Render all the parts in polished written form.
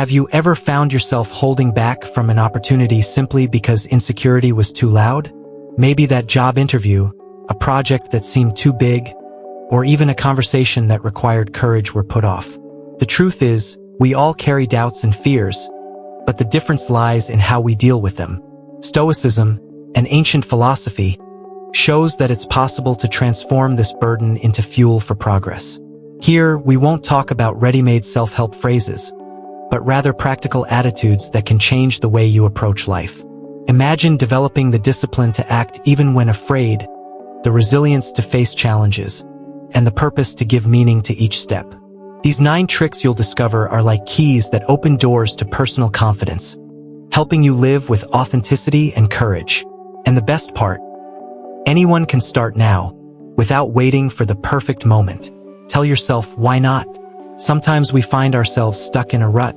Have you ever found yourself holding back from an opportunity simply because insecurity was too loud? Maybe that job interview, a project that seemed too big, or even a conversation that required courage were put off. The truth is, we all carry doubts and fears, but the difference lies in how we deal with them. Stoicism, an ancient philosophy, shows that it's possible to transform this burden into fuel for progress. Here, we won't talk about ready-made self-help phrases, but rather practical attitudes that can change the way you approach life. Imagine developing the discipline to act even when afraid, the resilience to face challenges, and the purpose to give meaning to each step. These 9 tricks you'll discover are like keys that open doors to personal confidence, helping you live with authenticity and courage. And the best part, anyone can start now, without waiting for the perfect moment. Tell yourself, why not? Sometimes we find ourselves stuck in a rut,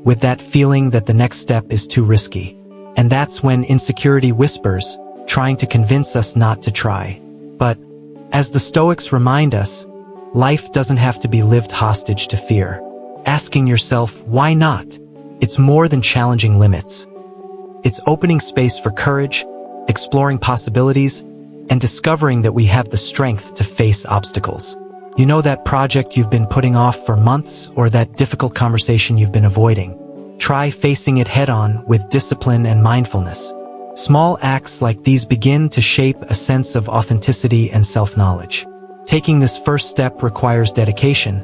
with that feeling that the next step is too risky. And that's when insecurity whispers, trying to convince us not to try. But, as the Stoics remind us, life doesn't have to be lived hostage to fear. Asking yourself, why not? It's more than challenging limits. It's opening space for courage, exploring possibilities, and discovering that we have the strength to face obstacles. You know that project you've been putting off for months, or that difficult conversation you've been avoiding? Try facing it head-on with discipline and mindfulness. Small acts like these begin to shape a sense of authenticity and self-knowledge. Taking this first step requires dedication,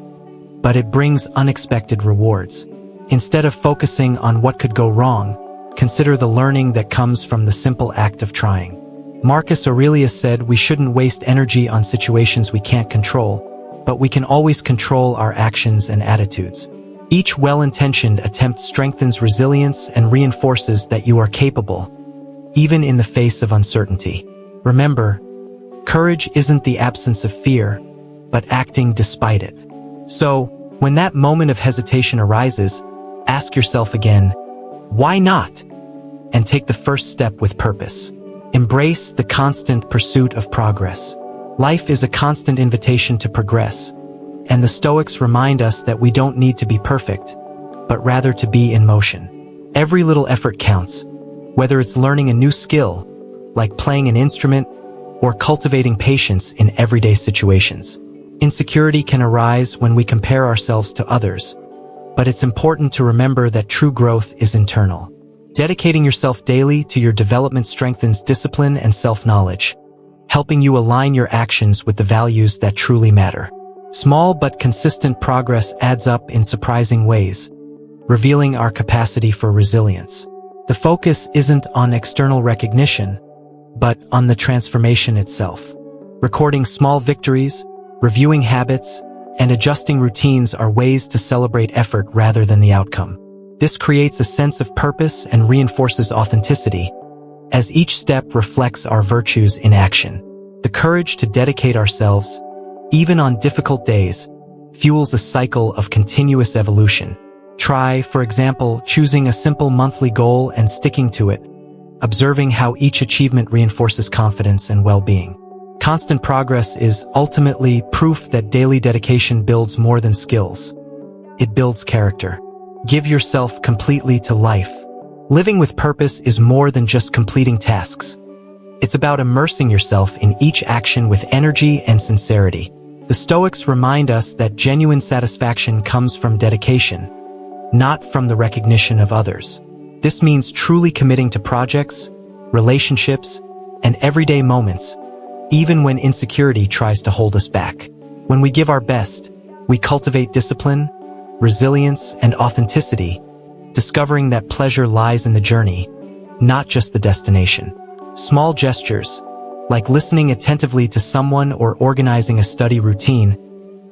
but it brings unexpected rewards. Instead of focusing on what could go wrong, consider the learning that comes from the simple act of trying. Marcus Aurelius said we shouldn't waste energy on situations we can't control, but we can always control our actions and attitudes. Each well-intentioned attempt strengthens resilience and reinforces that you are capable, even in the face of uncertainty. Remember, courage isn't the absence of fear, but acting despite it. So, when that moment of hesitation arises, ask yourself again, why not? And take the first step with purpose. Embrace the constant pursuit of progress. Life is a constant invitation to progress, and the Stoics remind us that we don't need to be perfect, but rather to be in motion. Every little effort counts, whether it's learning a new skill, like playing an instrument, or cultivating patience in everyday situations. Insecurity can arise when we compare ourselves to others, but it's important to remember that true growth is internal. Dedicating yourself daily to your development strengthens discipline and self-knowledge, helping you align your actions with the values that truly matter. Small but consistent progress adds up in surprising ways, revealing our capacity for resilience. The focus isn't on external recognition, but on the transformation itself. Recording small victories, reviewing habits, and adjusting routines are ways to celebrate effort rather than the outcome. This creates a sense of purpose and reinforces authenticity, as each step reflects our virtues in action. The courage to dedicate ourselves, even on difficult days, fuels a cycle of continuous evolution. Try, for example, choosing a simple monthly goal and sticking to it, observing how each achievement reinforces confidence and well-being. Constant progress is ultimately proof that daily dedication builds more than skills. It builds character. Give yourself completely to life. Living with purpose is more than just completing tasks. It's about immersing yourself in each action with energy and sincerity. The Stoics remind us that genuine satisfaction comes from dedication, not from the recognition of others. This means truly committing to projects, relationships, and everyday moments, even when insecurity tries to hold us back. When we give our best, we cultivate discipline, resilience, and authenticity, discovering that pleasure lies in the journey, not just the destination. Small gestures, like listening attentively to someone or organizing a study routine,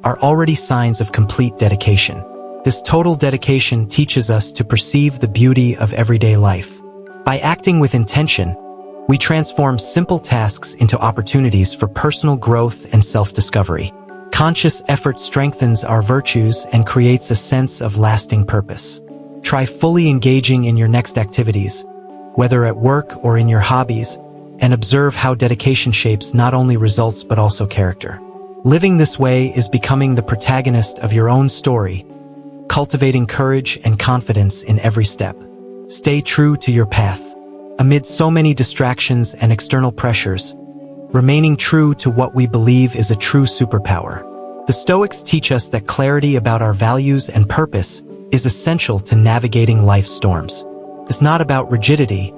are already signs of complete dedication. This total dedication teaches us to perceive the beauty of everyday life. By acting with intention, we transform simple tasks into opportunities for personal growth and self-discovery. Conscious effort strengthens our virtues and creates a sense of lasting purpose. Try fully engaging in your next activities, whether at work or in your hobbies, and observe how dedication shapes not only results but also character. Living this way is becoming the protagonist of your own story, cultivating courage and confidence in every step. Stay true to your path. Amid so many distractions and external pressures, remaining true to what we believe is a true superpower. The Stoics teach us that clarity about our values and purpose is essential to navigating life's storms. It's not about rigidity,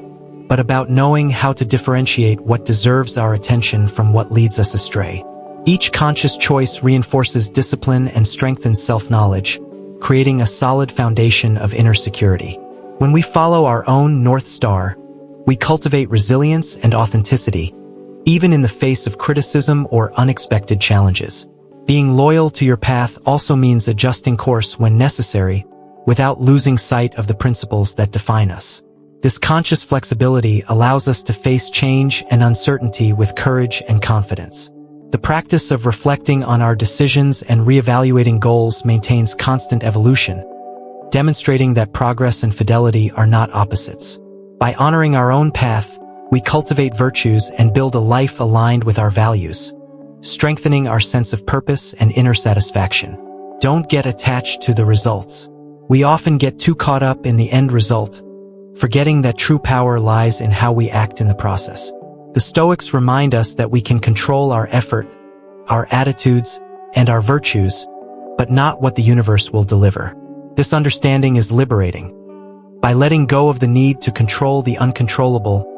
but about knowing how to differentiate what deserves our attention from what leads us astray. Each conscious choice reinforces discipline and strengthens self-knowledge, creating a solid foundation of inner security. When we follow our own North Star, we cultivate resilience and authenticity, even in the face of criticism or unexpected challenges. Being loyal to your path also means adjusting course when necessary, without losing sight of the principles that define us. This conscious flexibility allows us to face change and uncertainty with courage and confidence. The practice of reflecting on our decisions and reevaluating goals maintains constant evolution, demonstrating that progress and fidelity are not opposites. By honoring our own path, we cultivate virtues and build a life aligned with our values, strengthening our sense of purpose and inner satisfaction. Don't get attached to the results. We often get too caught up in the end result, forgetting that true power lies in how we act in the process. The Stoics remind us that we can control our effort, our attitudes, and our virtues, but not what the universe will deliver. This understanding is liberating. By letting go of the need to control the uncontrollable,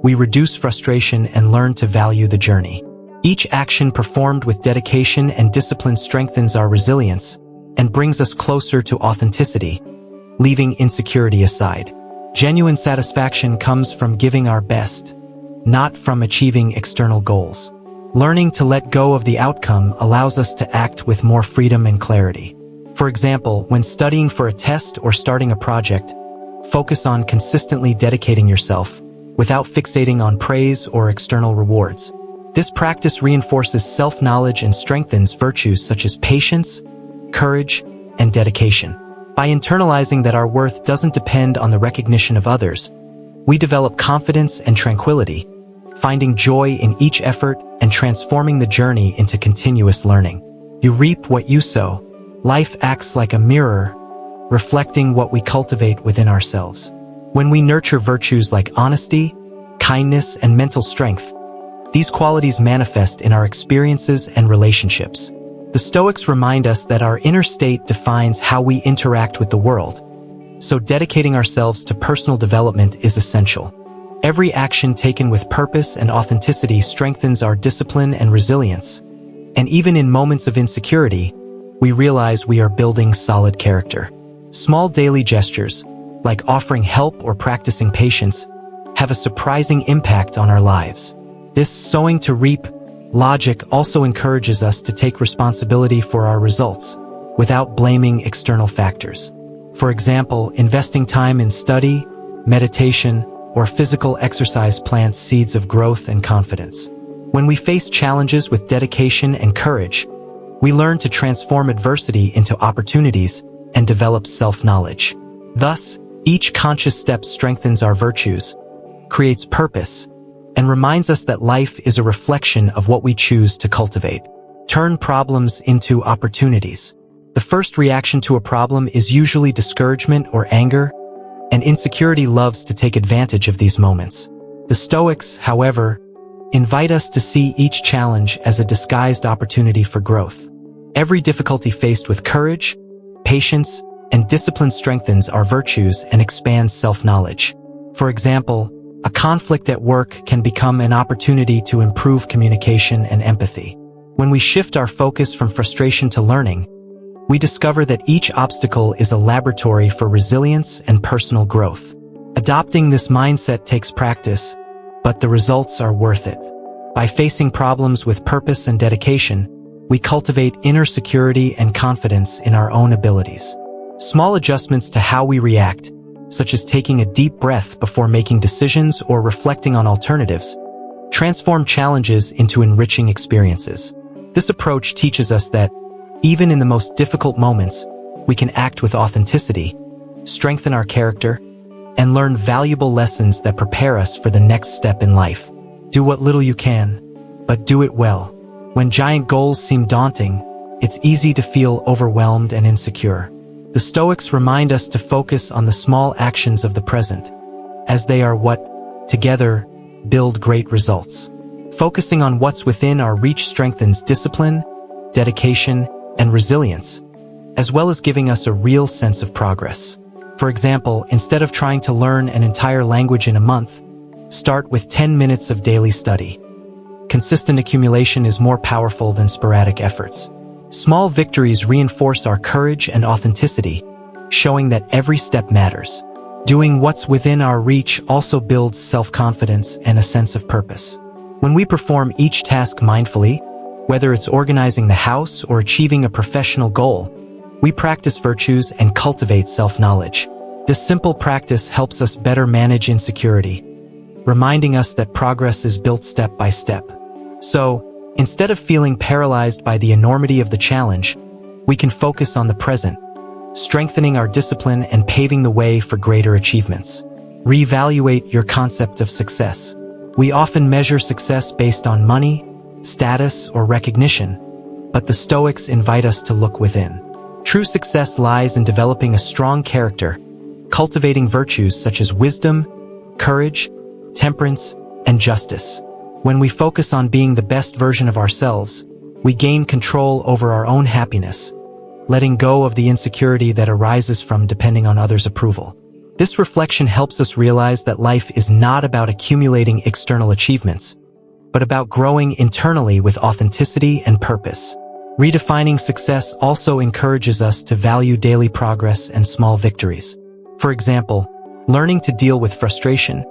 we reduce frustration and learn to value the journey. Each action performed with dedication and discipline strengthens our resilience and brings us closer to authenticity, leaving insecurity aside. Genuine satisfaction comes from giving our best, not from achieving external goals. Learning to let go of the outcome allows us to act with more freedom and clarity. For example, when studying for a test or starting a project, focus on consistently dedicating yourself without fixating on praise or external rewards. This practice reinforces self-knowledge and strengthens virtues such as patience, courage, and dedication. By internalizing that our worth doesn't depend on the recognition of others, we develop confidence and tranquility, finding joy in each effort and transforming the journey into continuous learning. You reap what you sow. Life acts like a mirror, reflecting what we cultivate within ourselves. When we nurture virtues like honesty, kindness, and mental strength, these qualities manifest in our experiences and relationships. The Stoics remind us that our inner state defines how we interact with the world, so dedicating ourselves to personal development is essential. Every action taken with purpose and authenticity strengthens our discipline and resilience, and even in moments of insecurity, we realize we are building solid character. Small daily gestures, like offering help or practicing patience, have a surprising impact on our lives. This sowing to reap logic also encourages us to take responsibility for our results, without blaming external factors. For example, investing time in study, meditation, or physical exercise plants seeds of growth and confidence. When we face challenges with dedication and courage, we learn to transform adversity into opportunities and develop self-knowledge. Thus, each conscious step strengthens our virtues, creates purpose, and reminds us that life is a reflection of what we choose to cultivate. Turn problems into opportunities. The first reaction to a problem is usually discouragement or anger, and insecurity loves to take advantage of these moments. The Stoics, however, invite us to see each challenge as a disguised opportunity for growth. Every difficulty faced with courage, patience, and discipline strengthens our virtues and expands self-knowledge. For example, a conflict at work can become an opportunity to improve communication and empathy. When we shift our focus from frustration to learning, we discover that each obstacle is a laboratory for resilience and personal growth. Adopting this mindset takes practice, but the results are worth it. By facing problems with purpose and dedication, we cultivate inner security and confidence in our own abilities. Small adjustments to how we react, such as taking a deep breath before making decisions or reflecting on alternatives, transform challenges into enriching experiences. This approach teaches us that, even in the most difficult moments, we can act with authenticity, strengthen our character, and learn valuable lessons that prepare us for the next step in life. Do what little you can, but do it well. When giant goals seem daunting, it's easy to feel overwhelmed and insecure. The The Stoics remind us to focus on the small actions of the present, as they are what, together, build great results. Focusing on what's within our reach strengthens discipline, dedication, and resilience, as well as giving us a real sense of progress. For example, instead of trying to learn an entire language in a month, start with 10 minutes of daily study. Consistent accumulation is more powerful than sporadic efforts. Small victories reinforce our courage and authenticity, showing that every step matters. Doing what's within our reach also builds self-confidence and a sense of purpose. When we perform each task mindfully, whether it's organizing the house or achieving a professional goal, we practice virtues and cultivate self-knowledge. This simple practice helps us better manage insecurity, reminding us that progress is built step by step. So, instead of feeling paralyzed by the enormity of the challenge, we can focus on the present, strengthening our discipline and paving the way for greater achievements. Reevaluate your concept of success. We often measure success based on money, status, or recognition, but the Stoics invite us to look within. True success lies in developing a strong character, cultivating virtues such as wisdom, courage, temperance, and justice. When we focus on being the best version of ourselves, we gain control over our own happiness, letting go of the insecurity that arises from depending on others' approval. This reflection helps us realize that life is not about accumulating external achievements, but about growing internally with authenticity and purpose. Redefining success also encourages us to value daily progress and small victories. For example, learning to deal with frustration,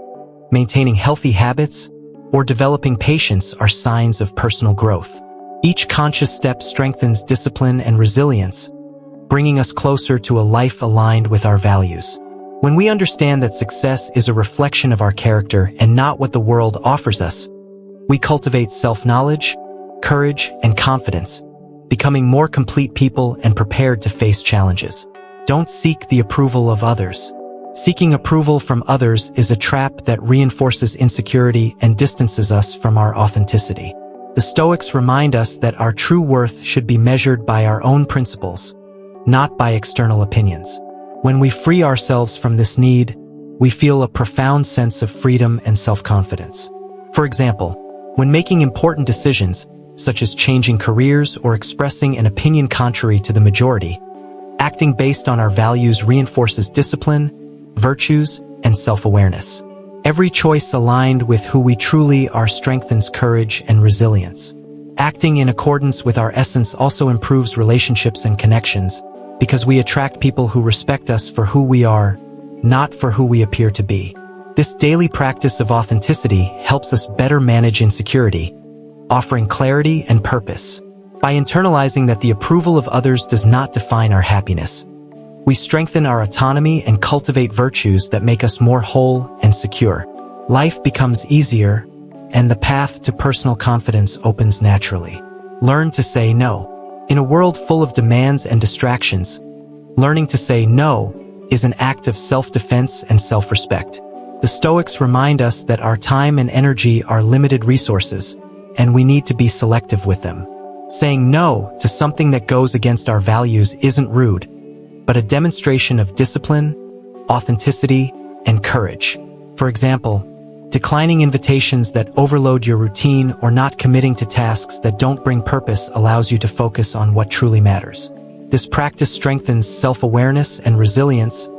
maintaining healthy habits, or developing patience are signs of personal growth. Each conscious step strengthens discipline and resilience, bringing us closer to a life aligned with our values. When we understand that success is a reflection of our character and not what the world offers us, we cultivate self-knowledge, courage, and confidence, becoming more complete people and prepared to face challenges. Don't seek the approval of others. Seeking approval from others is a trap that reinforces insecurity and distances us from our authenticity. The Stoics remind us that our true worth should be measured by our own principles, not by external opinions. When we free ourselves from this need, we feel a profound sense of freedom and self-confidence. For example, when making important decisions, such as changing careers or expressing an opinion contrary to the majority, acting based on our values reinforces discipline, virtues, and self-awareness. Every choice aligned with who we truly are strengthens courage and resilience. Acting in accordance with our essence also improves relationships and connections, because we attract people who respect us for who we are, not for who we appear to be. This daily practice of authenticity helps us better manage insecurity, offering clarity and purpose. By internalizing that the approval of others does not define our happiness, we strengthen our autonomy and cultivate virtues that make us more whole and secure. Life becomes easier, and the path to personal confidence opens naturally. Learn to say no. In a world full of demands and distractions, learning to say no is an act of self-defense and self-respect. The Stoics remind us that our time and energy are limited resources, and we need to be selective with them. Saying no to something that goes against our values isn't rude, but a demonstration of discipline, authenticity, and courage. For example, declining invitations that overload your routine or not committing to tasks that don't bring purpose allows you to focus on what truly matters. This practice strengthens self-awareness and resilience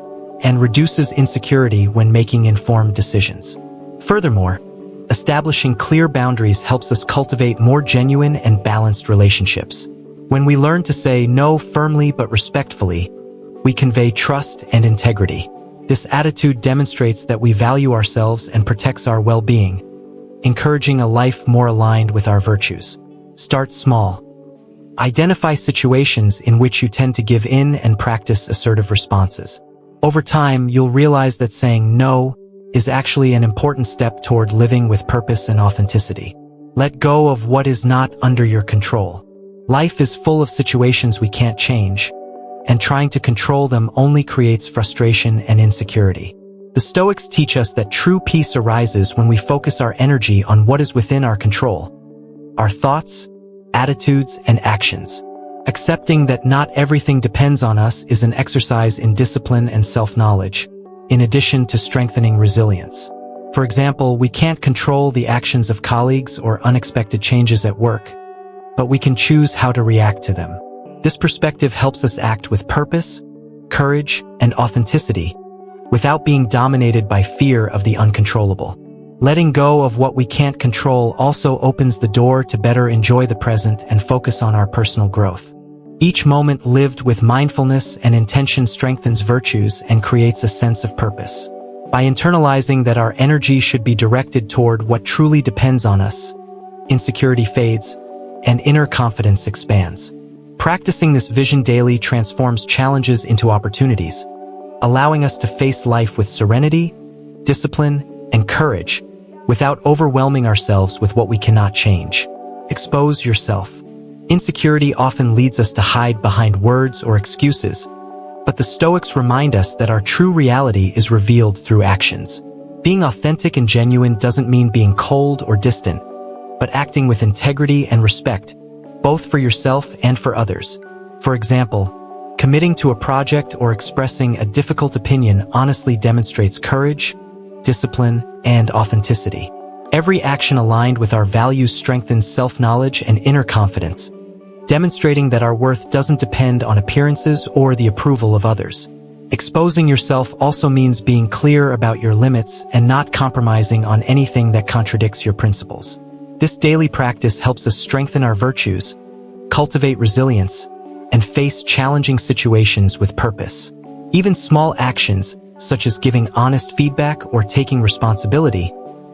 and reduces insecurity when making informed decisions. Furthermore, establishing clear boundaries helps us cultivate more genuine and balanced relationships. When we learn to say no firmly but respectfully, we convey trust and integrity. This attitude demonstrates that we value ourselves and protects our well-being, encouraging a life more aligned with our virtues. Start small. Identify situations in which you tend to give in and practice assertive responses. Over time, you'll realize that saying no is actually an important step toward living with purpose and authenticity. Let go of what is not under your control. Life is full of situations we can't change, and trying to control them only creates frustration and insecurity. The Stoics teach us that true peace arises when we focus our energy on what is within our control: our thoughts, attitudes, and actions. Accepting that not everything depends on us is an exercise in discipline and self-knowledge, in addition to strengthening resilience. For example, we can't control the actions of colleagues or unexpected changes at work, but we can choose how to react to them. This perspective helps us act with purpose, courage, and authenticity, without being dominated by fear of the uncontrollable. Letting go of what we can't control also opens the door to better enjoy the present and focus on our personal growth. Each moment lived with mindfulness and intention strengthens virtues and creates a sense of purpose. By internalizing that our energy should be directed toward what truly depends on us, insecurity fades and inner confidence expands. Practicing this vision daily transforms challenges into opportunities, allowing us to face life with serenity, discipline, and courage, without overwhelming ourselves with what we cannot change. Expose yourself. Insecurity often leads us to hide behind words or excuses, but the Stoics remind us that our true reality is revealed through actions. Being authentic and genuine doesn't mean being cold or distant, but acting with integrity and respect, both for yourself and for others. For example, committing to a project or expressing a difficult opinion honestly demonstrates courage, discipline, and authenticity. Every action aligned with our values strengthens self-knowledge and inner confidence, demonstrating that our worth doesn't depend on appearances or the approval of others. Exposing yourself also means being clear about your limits and not compromising on anything that contradicts your principles. This daily practice helps us strengthen our virtues, cultivate resilience, and face challenging situations with purpose. Even small actions, such as giving honest feedback or taking responsibility,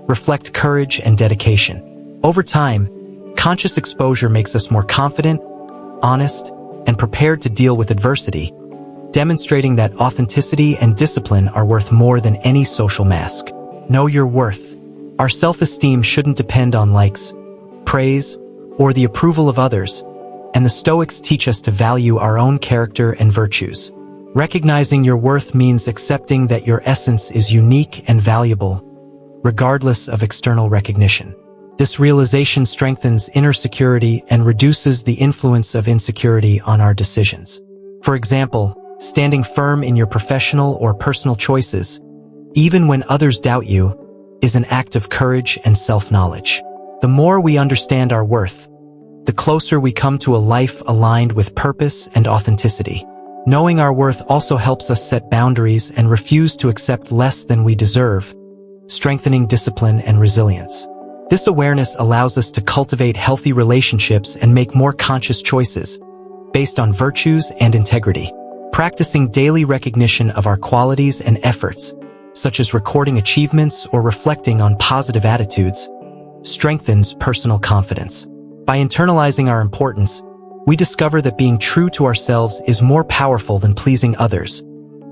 reflect courage and dedication. Over time, conscious exposure makes us more confident, honest, and prepared to deal with adversity, demonstrating that authenticity and discipline are worth more than any social mask. Know your worth. Our self-esteem shouldn't depend on likes, praise, or the approval of others, and the Stoics teach us to value our own character and virtues. Recognizing your worth means accepting that your essence is unique and valuable, regardless of external recognition. This realization strengthens inner security and reduces the influence of insecurity on our decisions. For example, standing firm in your professional or personal choices, even when others doubt you, is an act of courage and self-knowledge. The more we understand our worth, the closer we come to a life aligned with purpose and authenticity. Knowing our worth also helps us set boundaries and refuse to accept less than we deserve, strengthening discipline and resilience. This awareness allows us to cultivate healthy relationships and make more conscious choices, based on virtues and integrity. Practicing daily recognition of our qualities and efforts, such as recording achievements or reflecting on positive attitudes, strengthens personal confidence. By internalizing our importance, we discover that being true to ourselves is more powerful than pleasing others,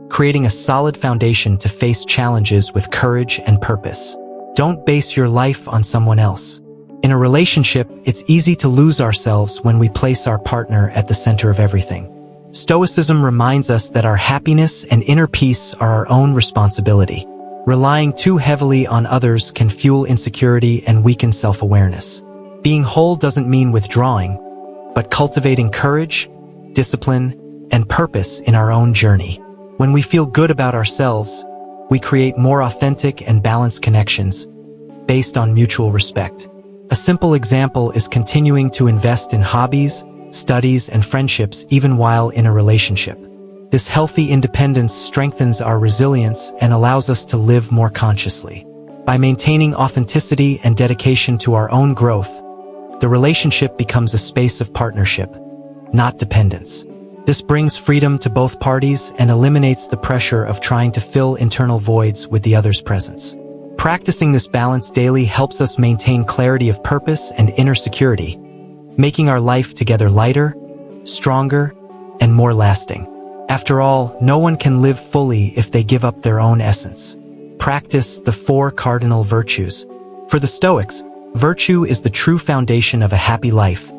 creating a solid foundation to face challenges with courage and purpose. Don't base your life on someone else. In a relationship, it's easy to lose ourselves when we place our partner at the center of everything. Stoicism reminds us that our happiness and inner peace are our own responsibility. Relying too heavily on others can fuel insecurity and weaken self-awareness. Being whole doesn't mean withdrawing, but cultivating courage, discipline, and purpose in our own journey. When we feel good about ourselves, we create more authentic and balanced connections based on mutual respect. A simple example is continuing to invest in hobbies, studies, and friendships even while in a relationship. This healthy independence strengthens our resilience and allows us to live more consciously. By maintaining authenticity and dedication to our own growth, the relationship becomes a space of partnership, not dependence. This brings freedom to both parties and eliminates the pressure of trying to fill internal voids with the other's presence. Practicing this balance daily helps us maintain clarity of purpose and inner security, making our life together lighter, stronger, and more lasting. After all, no one can live fully if they give up their own essence. Practice the 4 cardinal virtues. For the Stoics, virtue is the true foundation of a happy life,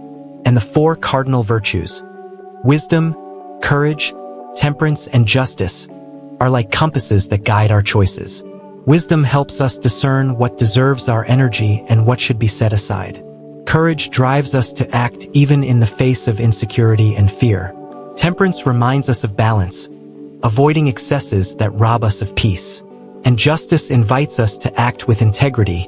and the 4 cardinal virtues, wisdom, courage, temperance, and justice, are like compasses that guide our choices. Wisdom helps us discern what deserves our energy and what should be set aside. Courage drives us to act even in the face of insecurity and fear. Temperance reminds us of balance, avoiding excesses that rob us of peace. And justice invites us to act with integrity,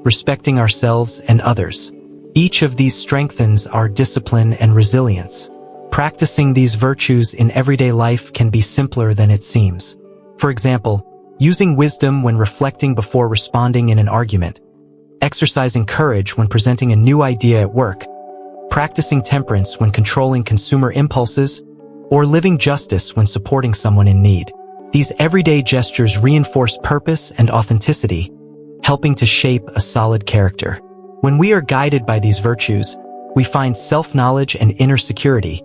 respecting ourselves and others. Each of these strengthens our discipline and resilience. Practicing these virtues in everyday life can be simpler than it seems. For example, using wisdom when reflecting before responding in an argument, exercising courage when presenting a new idea at work, practicing temperance when controlling consumer impulses, or living justice when supporting someone in need. These everyday gestures reinforce purpose and authenticity, helping to shape a solid character. When we are guided by these virtues, we find self-knowledge and inner security,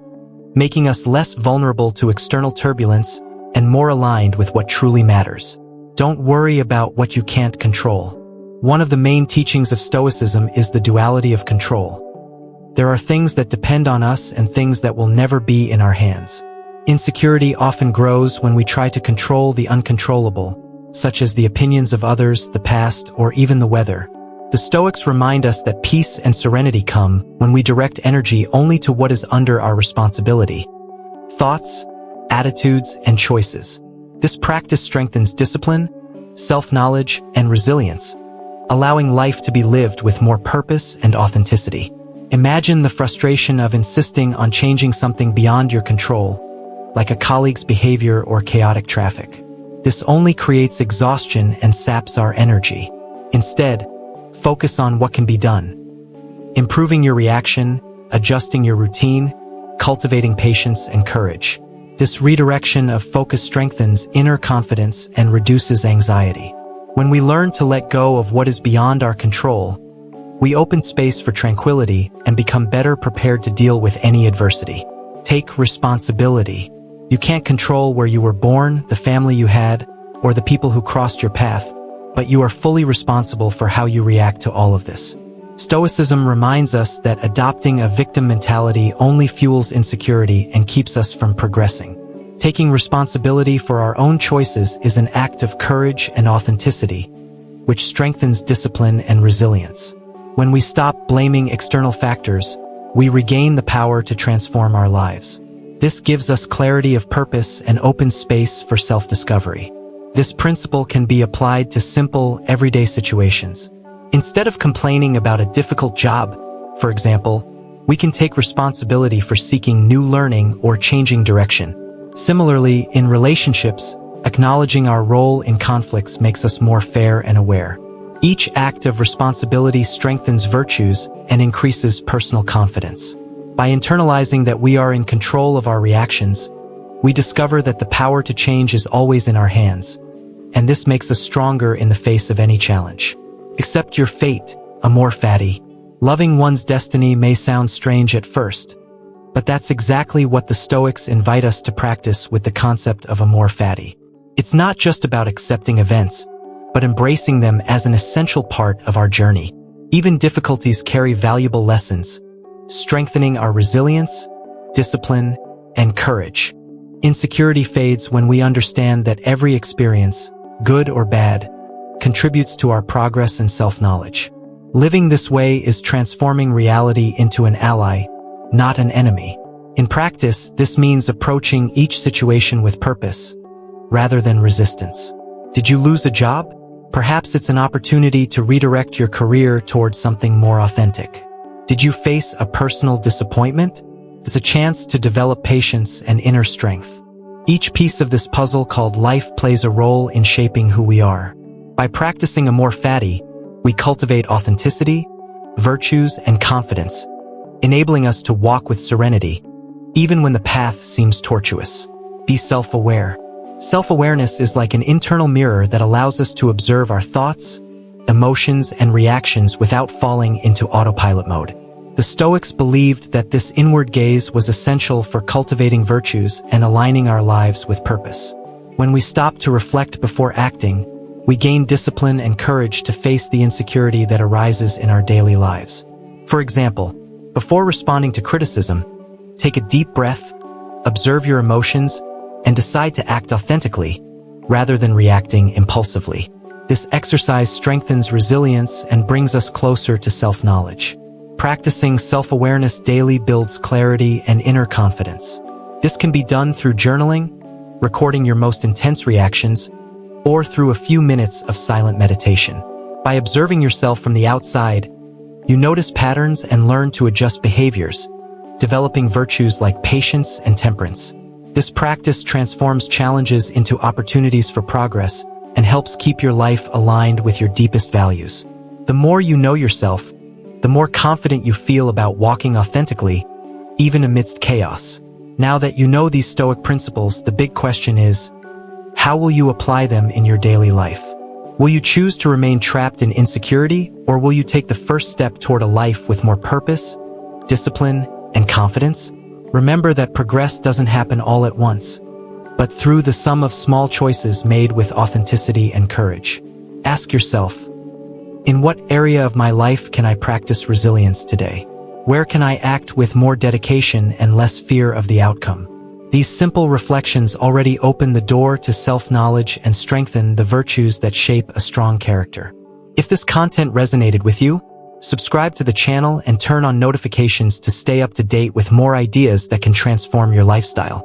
making us less vulnerable to external turbulence and more aligned with what truly matters. Don't worry about what you can't control. One of the main teachings of Stoicism is the duality of control. There are things that depend on us and things that will never be in our hands. Insecurity often grows when we try to control the uncontrollable, such as the opinions of others, the past, or even the weather. The Stoics remind us that peace and serenity come when we direct energy only to what is under our responsibility: thoughts, attitudes, and choices. This practice strengthens discipline, self-knowledge, and resilience, allowing life to be lived with more purpose and authenticity. Imagine the frustration of insisting on changing something beyond your control, like a colleague's behavior or chaotic traffic. This only creates exhaustion and saps our energy. Instead, focus on what can be done. Improving your reaction, adjusting your routine, cultivating patience and courage. This redirection of focus strengthens inner confidence and reduces anxiety. When we learn to let go of what is beyond our control, we open space for tranquility and become better prepared to deal with any adversity. Take responsibility. You can't control where you were born, the family you had, or the people who crossed your path, but you are fully responsible for how you react to all of this. Stoicism reminds us that adopting a victim mentality only fuels insecurity and keeps us from progressing. Taking responsibility for our own choices is an act of courage and authenticity, which strengthens discipline and resilience. When we stop blaming external factors, we regain the power to transform our lives. This gives us clarity of purpose and opens space for self-discovery. This principle can be applied to simple, everyday situations. Instead of complaining about a difficult job, for example, we can take responsibility for seeking new learning or changing direction. Similarly, in relationships, acknowledging our role in conflicts makes us more fair and aware. Each act of responsibility strengthens virtues and increases personal confidence. By internalizing that we are in control of our reactions, we discover that the power to change is always in our hands, and this makes us stronger in the face of any challenge. Accept your fate, amor fati. Loving one's destiny may sound strange at first, but that's exactly what the Stoics invite us to practice with the concept of amor fati. It's not just about accepting events, but embracing them as an essential part of our journey. Even difficulties carry valuable lessons, strengthening our resilience, discipline, and courage. Insecurity fades when we understand that every experience, good or bad, contributes to our progress and self-knowledge. Living this way is transforming reality into an ally, not an enemy. In practice, this means approaching each situation with purpose, rather than resistance. Did you lose a job? Perhaps it's an opportunity to redirect your career towards something more authentic. Did you face a personal disappointment? It's a chance to develop patience and inner strength. Each piece of this puzzle called life plays a role in shaping who we are. By practicing amor fati, we cultivate authenticity, virtues, and confidence, enabling us to walk with serenity, even when the path seems tortuous. Be self-aware. Self-awareness is like an internal mirror that allows us to observe our thoughts, emotions, and reactions without falling into autopilot mode. The Stoics believed that this inward gaze was essential for cultivating virtues and aligning our lives with purpose. When we stop to reflect before acting, we gain discipline and courage to face the insecurity that arises in our daily lives. For example, before responding to criticism, take a deep breath, observe your emotions, and decide to act authentically, rather than reacting impulsively. This exercise strengthens resilience and brings us closer to self-knowledge. Practicing self-awareness daily builds clarity and inner confidence. This can be done through journaling, recording your most intense reactions, or through a few minutes of silent meditation. By observing yourself from the outside, you notice patterns and learn to adjust behaviors, developing virtues like patience and temperance. This practice transforms challenges into opportunities for progress and helps keep your life aligned with your deepest values. The more you know yourself, the more confident you feel about walking authentically, even amidst chaos. Now that you know these Stoic principles, the big question is, how will you apply them in your daily life? Will you choose to remain trapped in insecurity, or will you take the first step toward a life with more purpose, discipline, and confidence? Remember that progress doesn't happen all at once, but through the sum of small choices made with authenticity and courage. Ask yourself, in what area of my life can I practice resilience today? Where can I act with more dedication and less fear of the outcome? These simple reflections already open the door to self-knowledge and strengthen the virtues that shape a strong character. If this content resonated with you, subscribe to the channel and turn on notifications to stay up to date with more ideas that can transform your lifestyle.